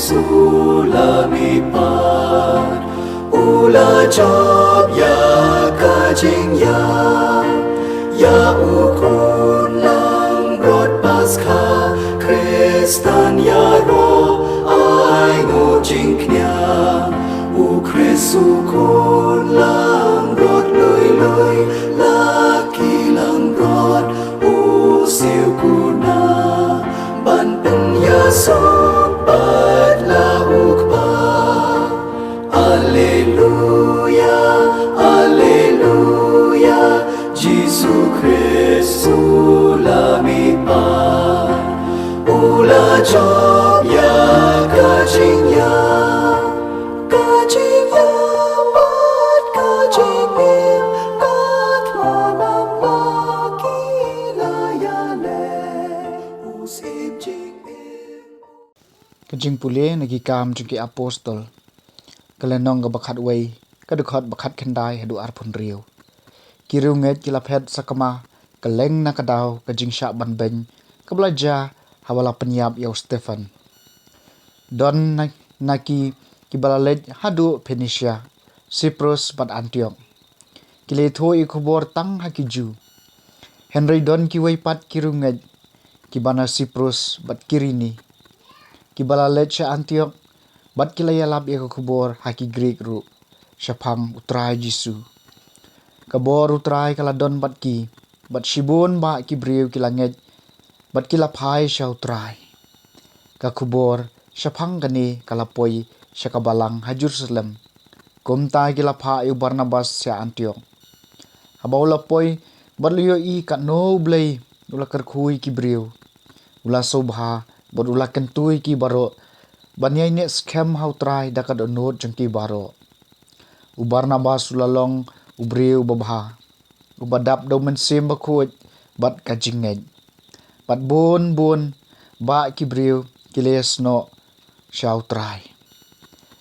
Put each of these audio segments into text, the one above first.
Sulamipat Ula job ya kajing ya ukun lang rod Paskah Kristan ya ro ai ngojing knya u Kristu kun lang rod lui laki lang rod u siu kuna ban pen ya sobat la ukpa Alleluia Alleluia Jesu Kristu lamipat Ula job ya kajing ya bat kajing im kat manam laki layale usim jing im Kajing pule nagikam jengki apostol kalenong ga bakat wei kadukot bakat kendai hadu arpun riu kirunget kilaphet sakama kaleng na kadaw kajing syak ban beng kabelaja hawala penyap yau Stefan don naki kibalalet hadu Phoenicia Cyprus bat Antioch kiletho ikubor tang hakiju Henry don kiwei pat kirunget kibana Cyprus bat Kirini kibalalet sya Antioch bat kilayalap ya kubor haki Greek ru syapang utrai Jisu kabor utrai kaladon bat ki bat shibun ba kibriu kilanget bat kilapai sya utrai ka kubor syapang gani kalapoi syakabalang ha Jerusalem kumta kilapa yu Barnabas sya Antioch habau lapoi bat liyo i kat no blei ula kerkhui kibriu ula sobha bat ula kentui ki baro banyai ne scam hautrai dakat onot jengki baro u Barnabas ulalong ubriu babha ubadap do mensim bakut bat kajinged bat bon ba kibriu kilesno syautrai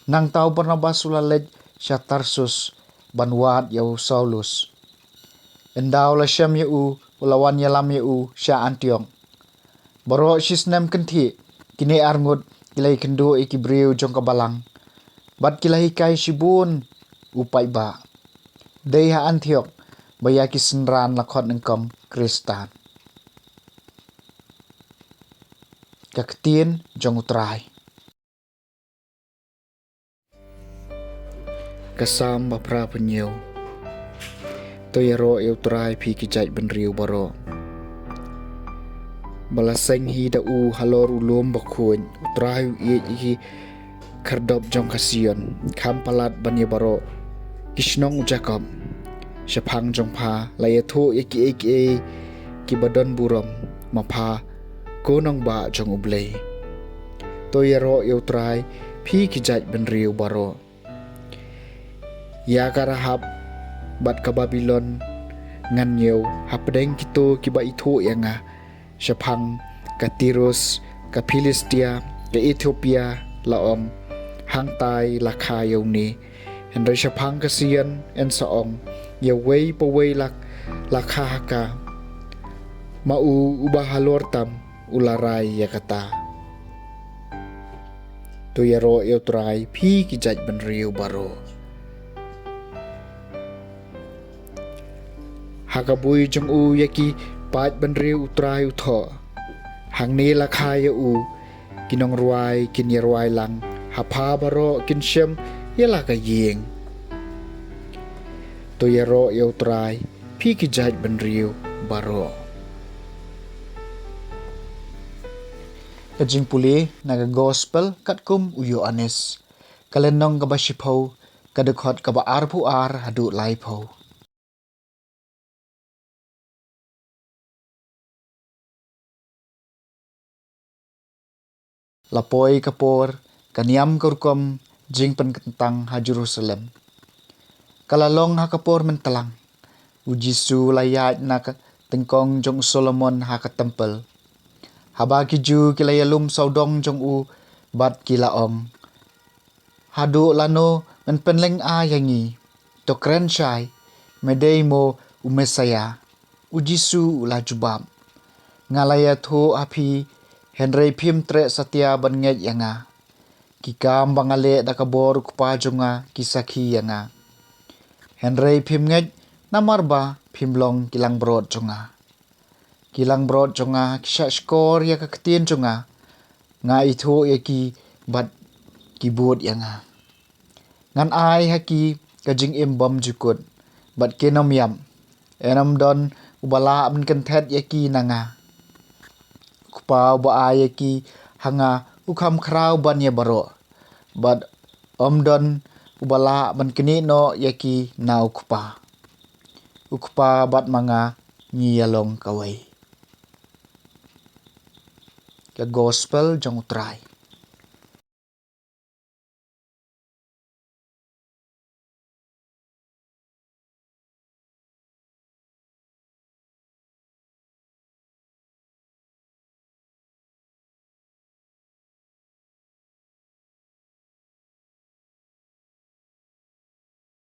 nang tau Barnabas ulalet sya Tarsus banwat yau Saulus endau la syam yu ulawan yalam yu sya Antioch baro sisnem kenti kini arngut kilai kendo ikibriu jong kabalang bat kilai kai shibun upai ba deha Antioch bayaki senran lakot engkom Kristan kaketien jong utrai kasam bapra penyew toyaro utrai pi kijai benriu baro balaseng hi da u halor ulum bakun utrai i kardop jong kasion kampalat banye baro kisnong Jacob syapang jong pha layatho eki kibadon buram mapha konong ba jong ublei toyaro utrai phi kijai benriu baro ya karahap bat ka Babylon nganyew hapdeng kito kiba itho yanga syapang ka Tirus ka Filistia ka Ethiopia laom hangtai lakha yauni henry syapang kasian en saong yawei pawei lakha haka mau ubahalor tam ularai yakata toyaro utrai phi kijaj benriu baro hakabui jong u yaki pat benriu utrai utho hangni lakha u kinong ruai kinyarwai lang hapa baro kinshem yala ka yeng toyaro utrai phi kijaj benriu baro kajing puli naga gospel katkum u Yohanes kalenong kabashipau kadekot kaba arpu ar hadu laipau lapoi kapor kaniam kurkom jing penkentang ha Jerusalem kalalong ha kapor mentelang ujisu layat na tengkong jong Solomon ha ka tempel haba kiju kilayalum saudong jong u bat kilaom hadu lano men penleng a yangi to kren shai medei mo umesaya ujisu ula jubam ngalaya tho api Henry Pim tre satia ban nget yanga Kikam bangale da kabor kupa junga kisaki yanga. Henry pimngej namarba pimlong kilang brod junga. Kilang brod junga kisha skor ya kaketin junga. Nga itu ya ki bat kibut yanga. Ngan ai haki kajing imbam jukut. Bat kinom yam. Enam don ubala men kentet ya ki nanga. Kupa uba ai ya ki hanga ukam krau ban ya baro. Bat don ubala men kini no ya ki na ukpa. Ukpa bat manga nyiyalong kawai. Ke gospel jong utrai.